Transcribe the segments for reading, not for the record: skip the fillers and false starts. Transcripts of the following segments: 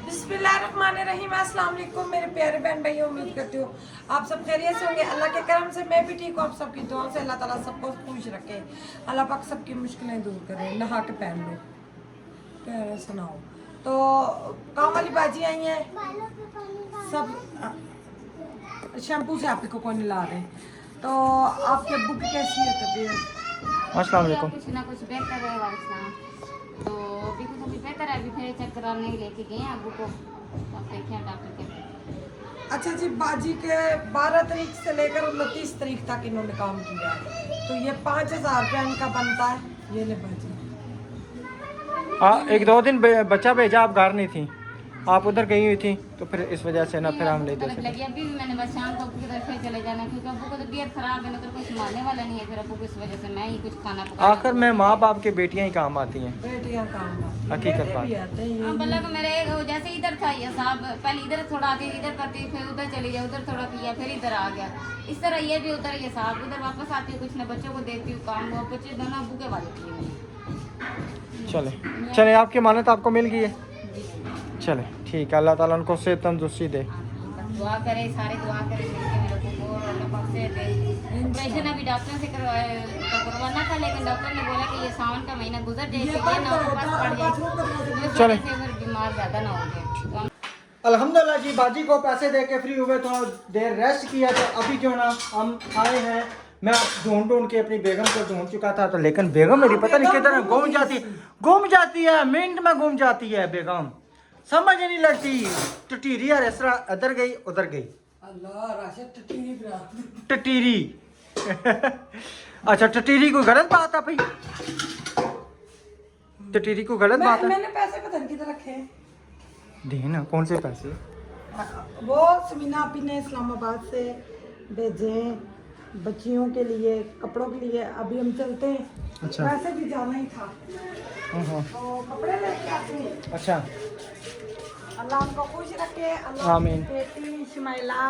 बिस्मिल्लाहिर्रहमानिर्रहीम। अस्सलाम वालेकुम मेरे प्यारे बहन भाई, उम्मीद करती हूँ आप सब खैरियत से होंगे। अल्लाह के करम से मैं भी ठीक हूँ। आप सबकी दुआ से अल्लाह ताला सबको खुश रखे, अल्लाह पाक सबकी मुश्किलें दूर करे। नहा के पहन लो, क्या सुनाओ। तो काम वाली बाजी आई हैं सब, शैम्पू से आप को कौन ला रहे। तो आपके अब्बू की कैसी है तबीयत? अस्सलाम वालेकुम। कुछ ना कुछ बेहतर है वालेकुम। तो अभी कुछ अभी बेहतर है, अभी फिर चेक कराने लेके गए हैं अबू को, अब देखें डॉक्टर के। अच्छा जी, बाजी के 12 तारीख से लेकर 29 तारीख तक इन्होंने काम किया है, तो ये 5000 रुपया इनका बनता है। ये ले बाजी। एक दो दिन बच्चा भेजा, आप घर नहीं थी, आप उधर गई हुई थी, तो फिर इस वजह से ना फिर हम नहीं दे लगी सके। अभी भी मैंने बस शाम को अबू की तरफ फिर चले जाना, क्योंकि अबू को तबीयत खराब है ना, तो कोई संभालने वाला नहीं है। फिर अबू को इस वजह से मैं ही कुछ खाना पकाना। आखिर में माँ बाप की बेटियां ही काम आती हैं, बेटियां काम आती हैं, हकीकत बेटे बात। भी आते हैं। हाँ बल्ला को मेरे जैसे इधर था ये साहब, पहले इधर थोड़ा आती इधर करती, फिर उधर चली जाए, उधर थोड़ा किया, फिर इधर आ गया। इस तरह ये भी उधर ये साहब, उधर वापस आती हूँ, कुछ ना बच्चों को देती हूँ काम, वो बच्चे दोनों अबू के वाले किए। चले चले, आपकी मानत आपको मिल गई है। चले ठीक है, अल्लाह ताला उनको सेहत तंदुरुस्ती दे। दुआ करे, सारे दुआ करे मेरे को, और अल्लाह पाक से दे। ऑपरेशन अभी डॉक्टर से करवाना था, लेकिन डॉक्टर ने बोला कि ये सावन का महीना गुजर जाए, ये ना आपके पास पड़ जाए, चले। फिर बीमार ज़्यादा ना हो जाए। अल्हम्दुलिल्लाह जी, बाजी को पैसे दे के फ्री हुए, थोड़ा देर रेस्ट किया, तो अभी जो ना हम आए हैं। मैं ढूंढ के अपनी बेगम को ढूंढ चुका था, तो लेकिन बेगम मेरी पता नहीं किधर गुम जाती है, मिनट में गुम जाती है बेगम, समझ नहीं लगती। टटीरी है, इस तरह इधर गई उधर गई। अल्लाह राशिद टटीरी ब्रा। टटीरी अच्छा, टटीरी कोई गलत बात है भाई? टटीरी को गलत बात है? मैंने पैसे पता नहीं किधर रखे। दे ना, कौन से पैसे? वो समीना आपी ने इस्लामाबाद से भेजे बच्चियों के लिए, कपड़ों के लिए। अभी हम चलते हैं। अच्छा। वैसे भी जाना ही था, हाँ। तो कपड़े लेके आते हैं। अच्छा, अल्लाह उनको खुश रखे, अल्लाह आमीन। बेटी शमाइला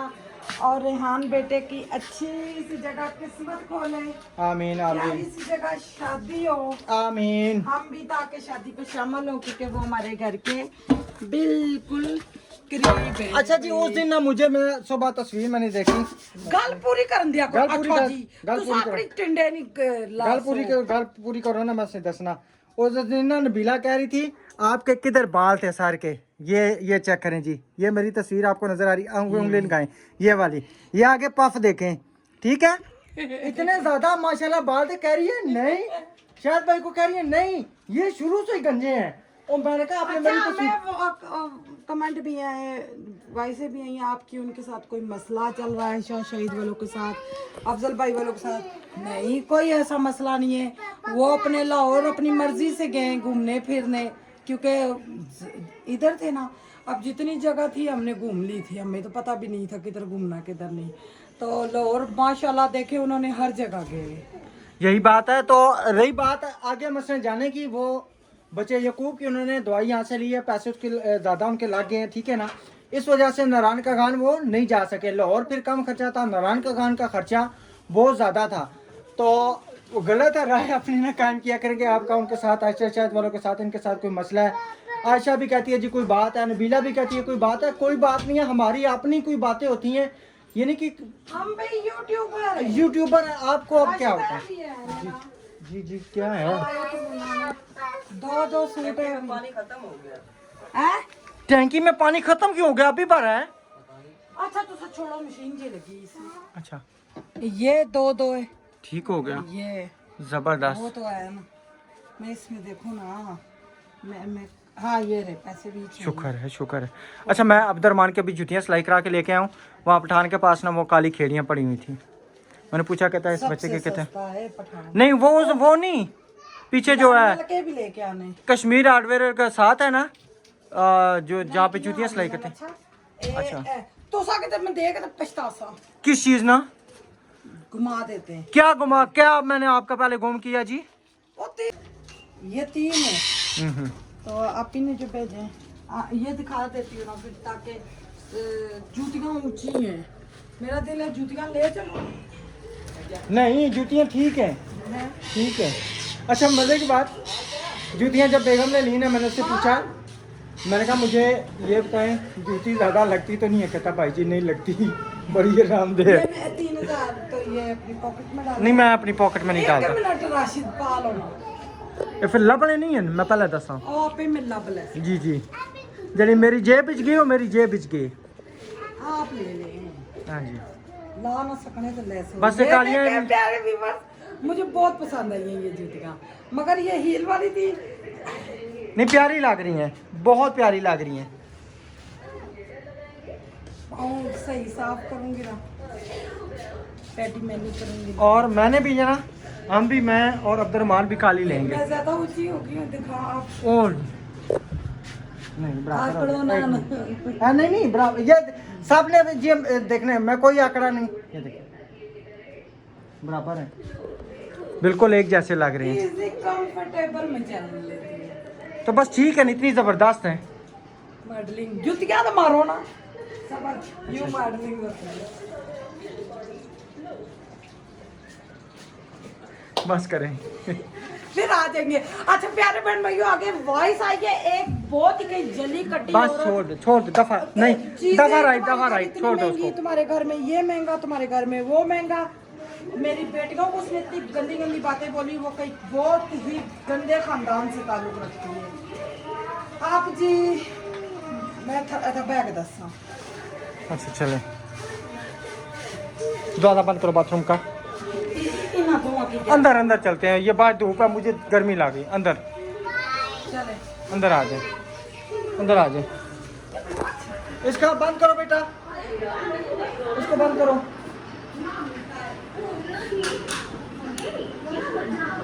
और रेहान बेटे की अच्छी सी जगह किस्मत खोले, आमीन प्यारी आमीन सी जगह शादी हो, आमीन। हम भी ताकि शादी पे शामिल हो, क्योंकि वो हमारे घर के बिल्कुल करीब है। अच्छा जी, उस दिन ना मुझे, मैं सुबह तस्वीर मैंने देखी, गल पूरी कर दिया गल पूरी कर- गल पूरी कर- अपनी टिंडे नहीं गल पूरी करो ना, मैं से दसना। उस दिन ना नबीला कह रही थी आपके किधर बाल थे सर के, ये चेक करें जी, ये मेरी तस्वीर आपको नजर आ रही, उंगली लगाएं, ये वाली, ये आगे पफ देखें, ठीक है। इतने ज्यादा माशाल्लाह बाल थे, कह रही है नहीं, शायद भाई को कह रही है नहीं, ये शुरू से ही गंजे हैं। और मैंने कहा आपने मेरी तस्वीर, कमेंट भी आए, वैसे भी आई आपकी उनके साथ कोई मसला चल रहा है, शहीद वालों के साथ, अफजल भाई वालों के साथ। नहीं, कोई ऐसा मसला नहीं है। वो अपने लाहौर अपनी मर्जी से गए घूमने फिरने, क्योंकि इधर थे ना। अब जितनी जगह थी हमने घूम ली थी, हमें तो पता भी नहीं था किधर घूमना किधर नहीं। तो लाहौर माशाल्लाह देखे उन्होंने हर जगह गए। यही बात है। तो रही बात आगे मसले जाने की, वो बच्चे यकूब की उन्होंने दवाई यहाँ से ली है, पैसे उसके ज़्यादा उनके लग गए हैं, ठीक है ना। इस वजह से नारायण का खान वो नहीं जा सके। लाहौर फिर कम खर्चा था, नारायण का खान का खर्चा बहुत ज़्यादा था। तो वो गलत है, राय अपनी ना कायम किया करेंगे आपका उनके साथ, आयशा वालों के साथ, इनके साथ कोई मसला है। आयशा भी कहती है जी कोई बात है, नबीला भी कहती है कोई बात है, कोई बात नहीं है, हमारी अपनी कोई बातें होती हैं, यानी कि हम भाई यूट्यूबर है। आपको अब क्या होता है? जी क्या है? दो सूट है, पानी खत्म हो गया। टैंकी में पानी खत्म क्यों हो गया? अभी भरा है। अच्छा तो छोड़ो, मशीन जी लगी इसमें। अच्छा, ये दो है, ठीक हो गया, ये जबरदस्त। वो तो है ना। मैं इसमें देखूँ ना, मैं हाँ ये रहे पैसे भी चाहिए। शुक्र है। अच्छा, मैं अब्दुर्रहमान के अभी जुतियाँ सिलाई करा के लेके आऊँ, वहाँ पठान के पास ना वो काली खेड़ियाँ पड़ी हुई थी। मैंने पूछा कहता है इस बच्चे के कहते हैं नहीं, वो नहीं, पीछे जो है के भी लेके आने, कश्मीर हार्डवेयर का साथ है ना, जो जहाँ पे जुतियाँ सिलाई करते हैं। अच्छा, तो साके मैं देख पछतासा किस चीज़ ना घुमा देते हैं। क्या घुमा? क्या मैंने आपका पहले गुम किया जी? ये 3 है, तो आप ही ने जो भेजे हैं, ये दिखा देती हूँ ना फिर, ताकि जूतियाँ ऊंची हैं। मेरा दिल है जूतियाँ ले चलो। नहीं, जूतियाँ ठीक है, ठीक है। अच्छा, मजे की बात, जूतियाँ जब बेगम ने ली ना, मैंने उससे पूछा मैंने कहा मुझे ये बताएं जूती ज़्यादा लगती तो नहीं है? कहता भाई जी नहीं लगती, बड़ी आरामदेह ये है। मैं 3000 तो ये अपनी पॉकेट में डाल नहीं मैं अपनी पॉकेट में नहीं एक डालता। मिनट राशिद पा लो ना ये फिर लबड़े नहीं है, मैं पहले दसा। आप ही में लब ले जी जी, जनी मेरी जेब बिच गई और मेरी जेब बिच गई। आप ले ले हाँ जी, ला ना सकने तो ले सो बस ये कालियां देखे प्यारे व्यूअर्स, मुझे बहुत पसंद आई है ये जूतियां, मगर ये हील वाली थी। नहीं प्यारी लग रही हैं, बहुत प्यारी लग रही हैं। पाँव सही साफ करूंगी ना, पैटी मैनी करूंगी। और मैंने भी ना, हम भी, मैं और अब्दुलरहमान भी काली लेंगे। मैं ज्यादा ऊंची हो गई हूँ, दिखा आप। और नहीं बराबर आंकड़ों हो ना गया। एक मिनट। हाँ नहीं नहीं बराबर, ये सब ने जी देखने, मैं कोई आंकड़ा नहीं, ये देखिए बराबर है, बिल्कुल एक जैसे लग रहे हैं। इजी कंफर्टेबल में चल लेती है। तो बस ठीक है, इतनी ज़बरदस्त है। मॉडलिंग जुतियां तो मारो ना, सब यू मॉडलिंग होती है। बस करें। फिर आ जाएंगे। अच्छा प्यारे बहन भाइयों, आगे वॉइस आई है एक बहुत ही कहीं जली कटी बस औरत। छोड़ दे दफा नहीं, चीजें दफा राइट तुम्हारे दफा घर राइट, इतनी छोड़ दो महंगी, उसको। तुम्हारे घर में ये महंगा, तुम्हारे घर में वो महंगा। मेरी बेटियों को उसने इतनी गंदी गंदी बातें बोली, वो कहीं बहुत ही गंदे खानदान से ताल्लुक रखती है। आप जी मैं बैग दसा अच्छा चले, दरवाजा बंद करो बाथरूम का। इना धुआं की क्या? अंदर अंदर चलते हैं, ये बात धूप है, मुझे गर्मी लग गई। अंदर चले अंदर आ जाए, अंदर आ जाए। इसका बंद करो बेटा, इसको बंद करो,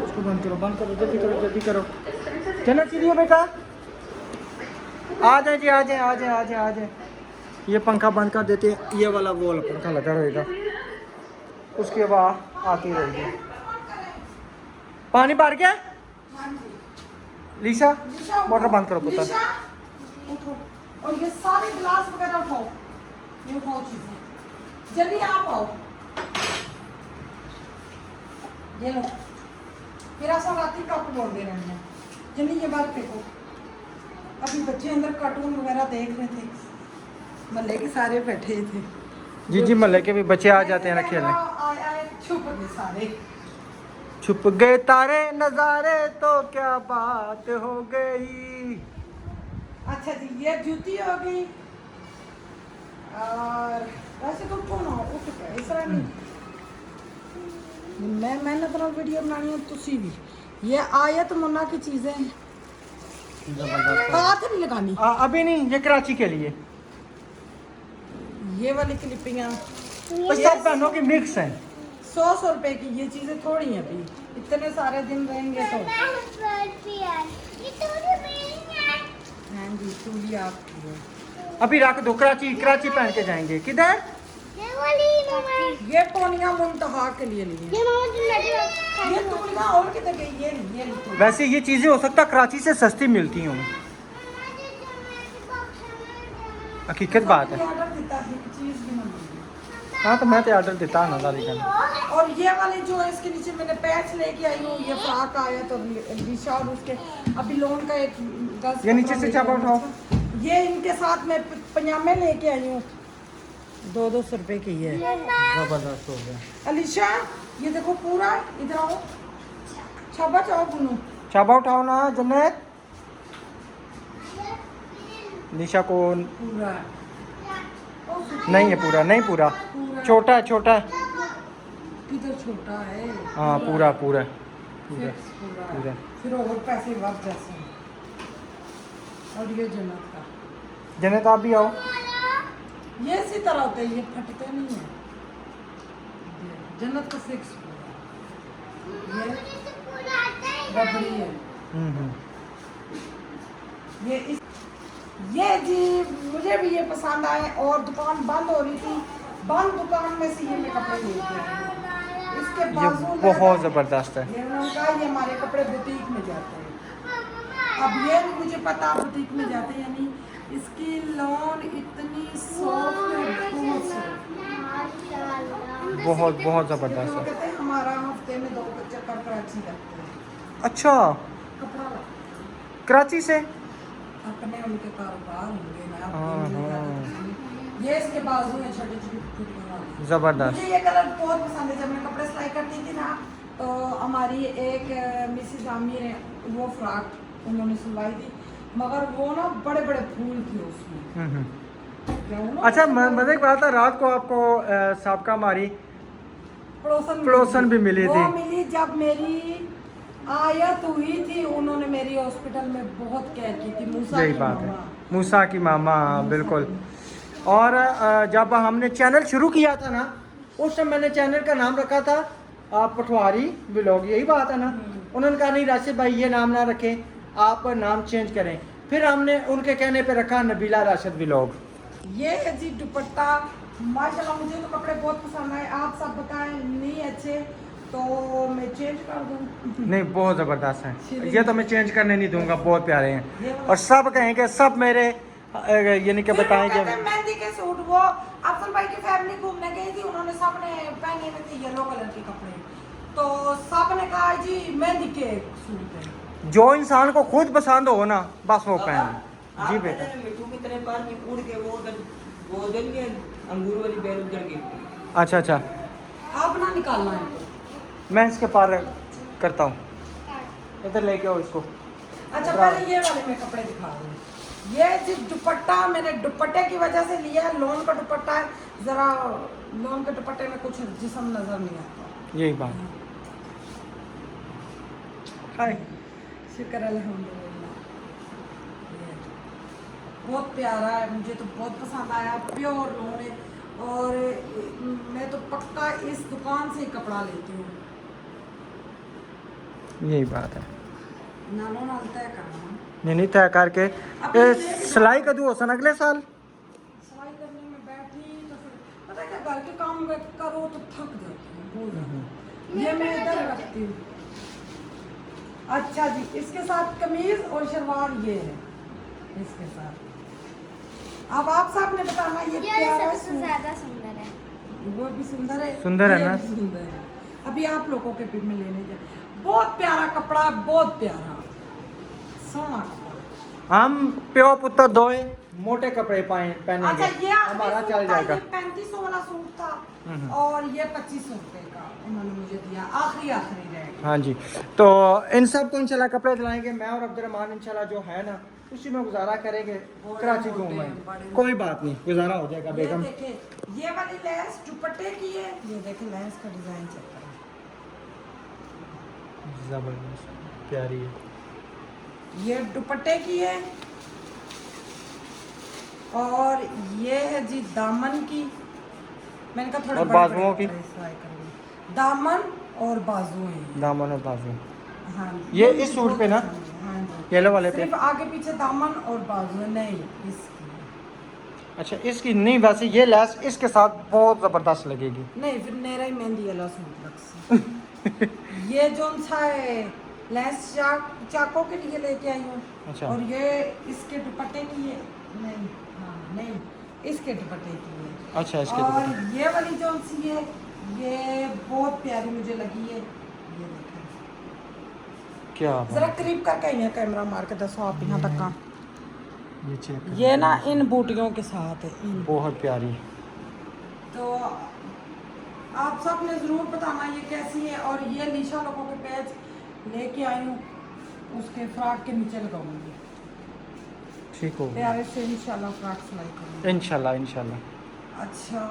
इसको बंद करो, जल्दी करो जल्दी करो। चलो चलिए बेटा, आ जाए जी, आ जाए आ जाए आ जाए आ जाए। ये पंखा बंद कर देते हैं, ये वाला वो वाला पंखा लगा रहेगा, उसके बाद आती रहेगी। पानी भर गया? लीसा मोटर बंद करो पुत्र। निशा, उठो और ये सारे गिलास वगैरह उठाओ, ये उठाओ चीजें, जल्दी आप आओ। ये लो, मेरा सब रात ही कप बोल दे रहे हैं, जल्दी ये बात फेंको। अभी बच्चे अंदर कार्टून वगैरह देख रहे थे, मल्ले के सारे बैठे थे। जी जी, मोहल्ले के भी बच्चे आ जाते हैं ना खेलने। आया छुप गए सारे। छुप गए तारे नजारे तो क्या बात हो गई। अच्छा जी, ये जूती हो गई। और वैसे तो उठो ना, उठ के इस तरह नहीं, मैं मेहनत नाल वीडियो बनानी है, तुसी भी। ये आयत मुन्ना की चीजें हाथ नहीं लगानी। अभी नहीं, ये कराची के लिए। ये वाली क्लिपिंग तो सब बहनों की मिक्स है। 100 रुपए की, ये चीजें थोड़ी हैं अभी, इतने सारे दिन रहेंगे तो। हाँ जी, चूड़ी आपकी है। अभी रख दो, कराची कराची पहन के जाएंगे। किधर? ये पोनिया मुंतहा के लिए लिए। ये तूलियां और किधर गई? ये नहीं। वैसे ये चीजें हो सकता है कराची से सस्ती मिलती हूँ, हकीकत बात है। ऑर्डर दिता है, चीज भी ना मिली। हाँ तो मैं तो ऑर्डर देता ना दादी का। और ये वाली जो है, इसके नीचे मैंने पैच लेके आई हूँ, ये फ्रॉक आया तो रिशा, और उसके अभी लोन का एक 10 ये नीचे से चापा उठाओ। ये इनके साथ मैं पजामे लेके आई हूँ, 200 रुपए की है। जबरदस्त हो गया। अलीशा ये देखो पूरा, इधर आओ, छाबा चाओ गुनू। चाबा उठाओ ना जन्नत। निशा को पूरा नहीं है पूरा, नहीं पूरा, छोटा है छोटा है। किधर छोटा है? हाँ पूरा पूरा पूरा फिक्स पूरा। पूरा। फिर और पैसे वर्थ जैसे। और ये जन्नत का, जन्नत आप भी आओ। ये इसी तरह होते हैं, ये फटते नहीं है। जन्नत का फिक्स पूरा। ये रबड़ी है। हम्म। ये जी मुझे भी ये पसंद आए, और दुकान बंद हो रही थी, बंद दुकान में से ये मैं कपड़े लेके आई हूँ। इसके बाजू ये बहुत जबरदस्त है। ये उन्होंने कहा ये हमारे कपड़े बुटीक में जाते हैं। अब ये भी मुझे पता बुटीक में जाते हैं या नहीं। इसकी लॉन इतनी सॉफ्ट है, बहुत बहुत जबरदस्त वो है। कहते हैं हमारा हफ्ते में 2 चक्कर कराची लगते हैं। अच्छा, कपड़ा कराची से? अपने उनके कारोबार होंगे ना, हाँ, अपने मिल हाँ। जाते तो सही। ये इसके बाजू है छोटे छोटे वाले। ज़बरदस्त। मुझे ये कलर बहुत पसंद है। जब मैं कपड़े सिलाई करती थी ना, तो हमारी एक मिसेज आमिर है, वो फ्रॉक उन्होंने सिलवाई थी, मगर वो ना बड़े बड़े फूल थे उसमें। क्या वो ना अच्छा, उसमें मज़े की बात है, रात को आपको साबका हमारी पड़ोसन भी मिली वो थी। मिली जब मेरी आयत हुई थी। उन्होंने मेरी हॉस्पिटल में बहुत केयर की थी। मूसा यही की बात है, मामा। मूसा की मामा, बिल्कुल। और जब हमने चैनल शुरू किया था ना, उस टाइम मैंने चैनल का नाम रखा था पटवारी व्लॉग, यही बात है ना। उन्होंने कहा नहीं राशिद भाई ये नाम ना रखें, आप नाम चेंज करें। फिर हमने उनके कहने पे रखा नबीला राशिद व्लॉग। ये है जी दुपट्टा। माशाल्लाह मुझे तो कपड़े बहुत पसंद आए। आप सब बताएं नहीं अच्छे तो मैं चेंज कर दूं। नहीं, बहुत ज़बरदस्त है चलिए। ये, तो मैं चेंज करने नहीं दूंगा, बहुत प्यारे ये हैं। वाला- और सब कहेंगे, सब मेरे यानी कि फिर वो बताएंगे। कहते हैं मेहंदी के सूट। वो अफजल भाई की फैमिली घूमने गई थी, उन्होंने सबने पहने हुए थे येलो कलर के कपड़े, तो सबने कहा जी मेहंदी के सूट है। जो इंसान को खुद पसंद हो ना, बस वो पहने। जी बेटा। मिट्टू की तरह बाहर की उड़ के वो उधर वो उधर नहीं है, अंगूर वाली बेल उधर की। अच्छा अच्छा, आप ना निकालना है। मैं इसके पार करता हूँ, इधर लेके आओ इसको। अच्छा पहले ये वाले में कपड़े दिखा दूँ। ये जी दुपट्टा मैंने दुपट्टे की वजह से लिया है। लोन का दुपट्टा है, जरा लोन के दुपट्टे में कुछ जिस्म नजर नहीं आता। यही बात। हाय। शुक्र अल्हम्दुलिल्लाह। ये बहुत प्यारा है, मुझे तो बहुत पसंद आया। प्योर लोन है और मैं तो पक्का इस दुकान से ही कपड़ा लेती हूँ। यही बात है। नानो नालता है काम नहीं तय करके सिलाई का दू होसन अगले साल। सिलाई करने में बैठी तो फिर पता है क्या, घर के काम करो तो थक जाती हूँ बहुत ज़्यादा। ये मैं इधर रखती हूँ। अच्छा जी, इसके साथ कमीज और शलवार ये है इसके साथ। अब आप साहब ने बताना ये प्यारा सबसे सूट- ज्यादा सुंदर है। वो भी सुंदर है। सुंदर है ये ना? भी सुंदर है। अभी आप लोगों के पिक में लेने जाए। बहुत प्यारा कपड़ा, बहुत प्यारा सोना कपड़ा। हम प्यो पुत्र दोए मोटे कपड़े पहनेंगे, अच्छा ये हमारा चल जाएगा। 3500 वाला सूट था और ये 2500 रुपए का उन्होंने मुझे दिया। आखिरी रहेगा। हाँ जी, तो इन सब को इंशाल्लाह कपड़े दिलाएंगे। मैं और अब्दुर्रहमान इंशाल्लाह जो है ना, उसी में गुजारा करेंगे। कराची घूमेंगे, कोई बात नहीं, गुजारा हो जाएगा ये बेगम। देखे, ये वाली लेस दुपट्टे की है। ये देखे लेस का डिजाइन चेक करें। जबरदस्त, प्यारी है। ये दुपट्टे की है और ये है जी दामन की। मैंने कहा थोड़े और बड़े बाजुओं बड़े की? कपड़े सिलाई करूंगी। दामन और बाजू हैं। दामन और बाजू, हाँ ये मुझे इस सूट बहुत पे ना? पसंद है। हाँ जी, येलो वाले पे? सिर्फ आगे पीछे दामन और बाजू है, नहीं इसकी अच्छा, इसकी नहीं, वैसे ये लेस इसके साथ बहुत ज़बरदस्त लगेगी। नहीं, फिर मेरा ही मेहंदी वाला सूट लग ये जो सा है लेस चाकों के लिए लेके आई हूँ। अच्छा। और ये इसके दुपट्टे की है। नहीं, हाँ नहीं, इसके दुपट्टे की है। अच्छा, इसके और दुपट्टे। ये वाली जो सी है ये बहुत प्यारी मुझे लगी है। ये देखें, क्या जरा बात, करीब करके आई है कैमरा मार के दसो आप यहाँ तक का। ये चेक करो। ये ना इन बूटियों के साथ है इन। बहुत प्यारी। तो आप सब ने ज़रूर बताना ये कैसी है। और ये लीशा लोगों के पेज लेके आई हूँ, उसके फ्रॉक के नीचे लगाऊंगी। ठीक हो, प्यारे से इंशाल्लाह फ्रॉक सिलाई करूँगी। इंशाल्लाह इंशाल्लाह। अच्छा,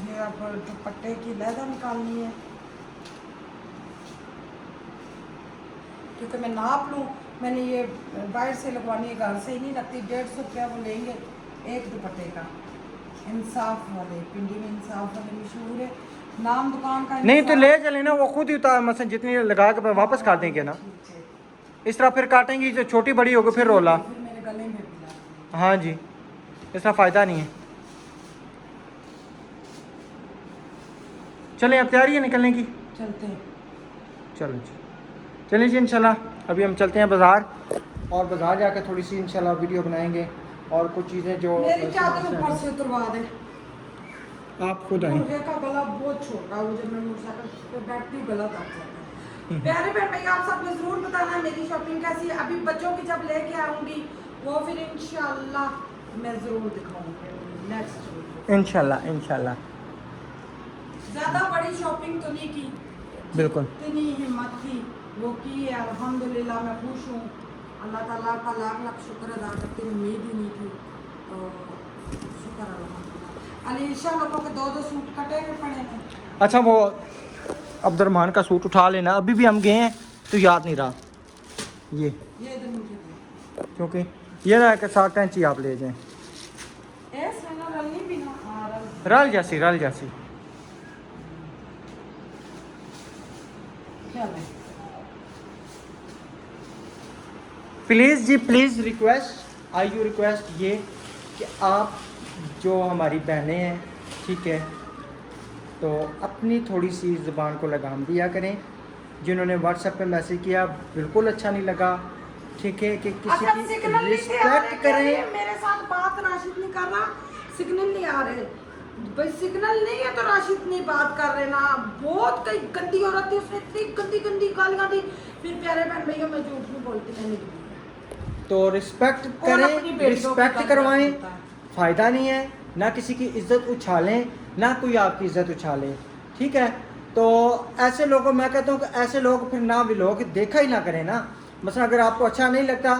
ये अब दुपट्टे की लहदा निकालनी है क्योंकि मैं नाप लूँ। मैंने ये बाहर से लगवानी है, घर से ही नहीं लगती। 150 रुपया वो लेंगे एक दुपट्टे का। इंसाफ वाले, पिंडी में इंसाफ वाले मशहूर है, नाम दुकान का नहीं तो इंसाफ। ले चले ना, वो खुद ही उतार, मतलब जितनी लगा के वापस काट देंगे ना। ठीक है। इस तरह फिर काटेंगी, जो छोटी बड़ी होगी फिर रोला। फिर मेरे गले में भी लगती है। हाँ जी, इसका फ़ायदा नहीं है। चलें, अब तैयारी है निकलने की? चलते हैं। चलो जी, चलिए जी इंशाल्लाह अभी हम चलते हैं बाज़ार, और बाज़ार जाकर थोड़ी सी इंशाल्लाह वीडियो बनाएंगे और कुछ चीज़ें जो मेरी चादर ऊपर से उतरवा दे। आप खुद आएँ। मुर्गे का गला बहुत छोटा है, जब मैं मोटरसाइकिल पे बैठती हूँ गला दब जाता है। प्यारे बहन भैया, आप सब ने जरूर बताना मेरी शॉपिंग कैसी है। अभी बच्चों की जब लेके आऊँगी वो फिर इंशाल्लाह मैं जरूर दिखाऊंगी नेक्स्ट। इंशाल्लाह इंशाल्लाह। ज्यादा बड़ी शॉपिंग तो नहीं की, बिल्कुल। इतनी हिम्मत थी वो की है, अल्हम्दुलिल्लाह मैं खुश हूँ। अल्लाह ताला का लाख लाख शुक्र अदा करती हूँ, उम्मीद ही नहीं थी तो शुक्र अल्हम्दुलिल्लाह। अलीशा लोगों के 2-2 सूट कटे हुए पड़े हैं। अच्छा वो अब्दुर्रहमान का सूट उठा लेना, अभी भी हम गए हैं तो याद नहीं रहा ये इधर मुझे दे। क्योंकि ये ना कि 7 इंची आप ले जाएं। ऐसे ना रलनी भी ना रल जासी रल जासी। चले प्लीज़ जी please request I you request ये कि आप जो हमारी बहनें हैं ठीक है तो अपनी थोड़ी सी ज़ुबान को लगाम दिया करें। जिन्होंने व्हाट्सएप पे मैसेज किया बिल्कुल अच्छा नहीं लगा, ठीक है कि किसी अच्छा, की सिग्नल नहीं से आ रहे, रिस्पेक्ट करें। मेरे साथ बात राशिद नहीं कर रहा, सिग्नल नहीं आ रहे भाई, सिग्नल नहीं है तो राशिद नहीं बात कर रहे ना। बहुत कई गंदी औरत थी, उसने इतनी गंदी गंदी गालियां दी। फिर प्यारे बहन भैया मैं झूठ नहीं बोलती, मैंने की। तो रिस्पेक्ट कौन अपनी करें, बेटियों की रिस्पेक्ट कदर करवाएं, करता है? फ़ायदा नहीं है ना किसी की इज्जत उछालें ना कोई आपकी इज्जत उछाले, ठीक है। तो ऐसे लोगों मैं कहता हूँ कि ऐसे लोग फिर ना भी लोग देखा ही ना करें ना। मसलन अगर आपको अच्छा नहीं लगता,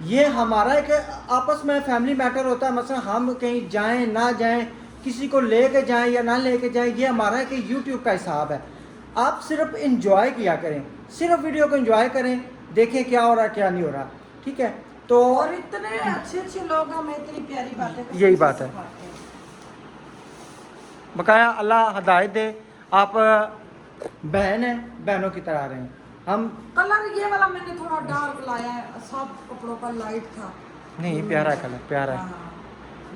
ये हमारा एक आपस में फैमिली मैटर होता है। मसलन हम कहीं जाएं ना जाएं, किसी को लेके जाएं या ना लेके जाएं, ये हमारा एक यूट्यूब का हिसाब है। आप सिर्फ इंजॉय किया करें, सिर्फ वीडियो को इंजॉय करें, देखें क्या हो रहा क्या नहीं हो रहा, ठीक है। तो और इतने अच्छे अच्छे लोग हमें इतनी प्यारी बातें करते यही हैं, बात है। सिखाते हैं। बकाया अल्लाह हदायत दे, आप बहन हैं बहनों की तरह रहें। हम कलर ये वाला मैंने थोड़ा डार्क लाया है, सब कपड़ों का लाइट था। नहीं प्यारा कलर प्यारा है हाँ।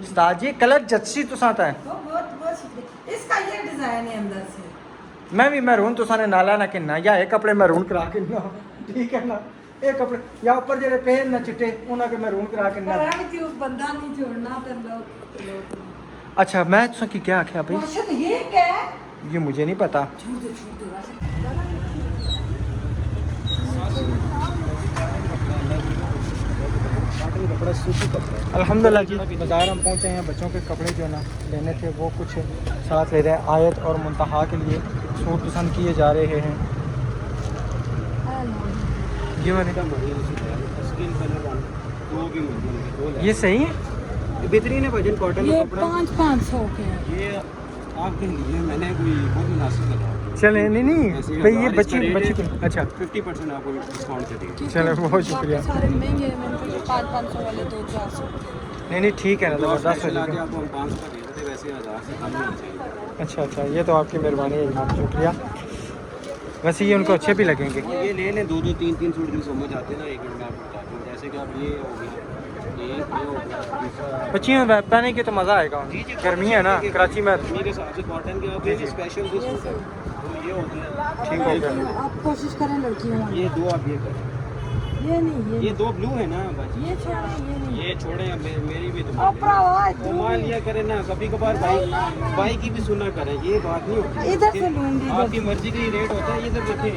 उस्ताद जी, कलर जच्सी तो साथ है। वो बहुत बहुत शुक्रिया। इसका ये डिजाइन है अंदर से। मैं भी मैरून तो साने नाला ना किन्ना या एक कपड़े मैरून करा के ना, ठीक है ना। एक कपड़े या ऊपर जेरे पहन ना चिट्टे उन्हें के मैरून करा के ना। पर है कि बंदा नहीं छोड़ना तो लोग। अच्छा मैं तो की क्या आख्या भाई, राशिद ये क्या है? ये मुझे नहीं पता। छोड़ दे राशिद। अल्हम्दुलिल्लाह जी बाज़ार हम पहुँचे हैं, बच्चों के कपड़े जो है ना लेने थे वो कुछ साथ ले रहे हैं। आयत और मुंतहा के लिए सूट पसंद किए जा रहे हैं। ये वाले ये सही है, बेहतरीन है भजन कॉटन ये का कपड़ा। 500 के हैं। ये आपके लिए मैंने कोई बहुत मुनासिब लगा। चले नहीं नहीं भाई ये बच्ची बच्ची को अच्छा 50% आपको डिस्काउंट करिए। चलो बहुत शुक्रिया। सारे महंगे हैं, मैंने कहा 500 वाले 200-400। नहीं नहीं ठीक है ना, ज़बरदस्त हो ला के जाएगा। आपको हम 500 का दे देते, वैसे 1000 से कम नहीं चाहिए। अच्छा अच्छा ये तो आपकी मेहरबानी है जनाब, शुक्रिया। वैसे ये उनको अच्छे भी लगेंगे। ये ले लें 2-2 3-3 सूट जो समझ आते हैं ना, एक मिनट में आपको बताता हूँ। जैसे कि आप ये हो गया, ये हो गया, दूसरा बच्चियों में पहने के तो मज़ा आएगा। गर्मी है ना कराची में। मेरे हिसाब से कॉटन के आप ये स्पेशल जो सूट है तो ये हो गया। ठीक हो गया। आप कोशिश करें लड़कियों वाले। ये 2 आप ये करें। ये नहीं ये 2 ब्लू है ना बाजी, ये छोड़ा, ये नहीं। ये छोड़े अब मेरी भी तो ओ भरावा तो मान लिया करें ना, कभी कभार भाई की भी सुना करें, ये बात नहीं होती। इधर से लूंगी। आपकी मर्जी का ही रेट होता है, ये तो देखें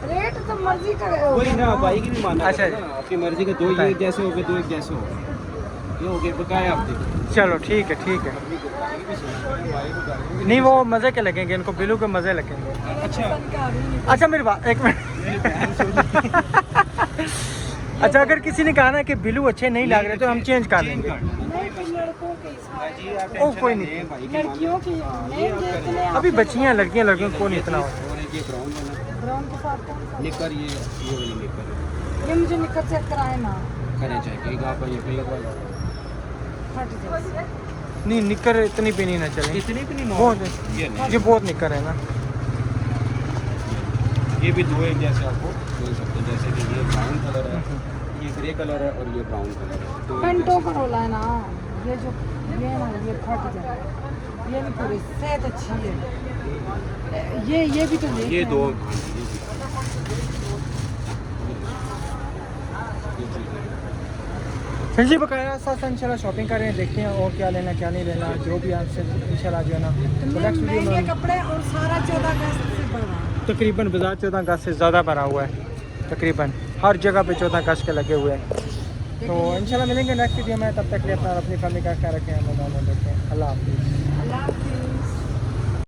रेट तो मर्जी का वही ना, भाई की भी मानना अच्छा पड़ेगा ना। आपकी मर्जी के 2 ये एक जैसे हो गए, 2 एक जैसे हो गए, ये हो गए बकाया आप देखिए। चलो ठीक है ठीक है। नहीं वो मज़े के लगेंगे, इनको बिलू के मज़े लगेंगे। अच्छा मेरी बात एक मिनट। अच्छा अगर किसी ने कहा ना कि बिलू अच्छे नहीं लग रहे तो हम चेंज कर लेंगे। ओ कोई नहीं, लड़कियों की अभी बच्चियाँ लड़कियाँ लड़कियों को नहीं इतना होता। और ये ब्राउन वाला ब्राउन के साथ कौन सा? निकर, ये वाली निकर ये मुझे निकट चेक कराए ना, करें चाहे कहीं आप ये कहीं फट जाए। नहीं निकर इतनी भी नहीं ना चले, इतनी भी नहीं बहुत ये नहीं, ये बहुत निकर है ना। ये भी 2 एक जैसे आपको बोल सकते हैं। जैसे कि ये ब्राउन कलर है, ये ग्रे कलर है और ये ब्राउन कलर है। तो पेंटो का रोला है ना, ये जो ये ना ये फट जाए, ये नहीं पूरी सेहत अच्छी है। ये भी तो ये 2 फिर जी बकाया साथ साथ इंशाल्लाह शॉपिंग कर रहे हैं, देखते हैं और क्या लेना क्या नहीं लेना, जो भी आपसे इंशाल्लाह जो है ना तो नेक्स्ट वीडियो महंगे में कपड़े और सारा 14 अगस्त से बड़ा। तकरीबन बाजार 14 अगस्त से ज़्यादा भरा हुआ है। तकरीबन हर जगह पे 14 अगस्त के लगे हुए हैं। तो इंशाल्लाह मिलेंगे नेक्स्ट वीडियो में, तब तक के लिए अपना और अपनी फैमिली का ख्याल रखें, अल्लाह हाफिज़।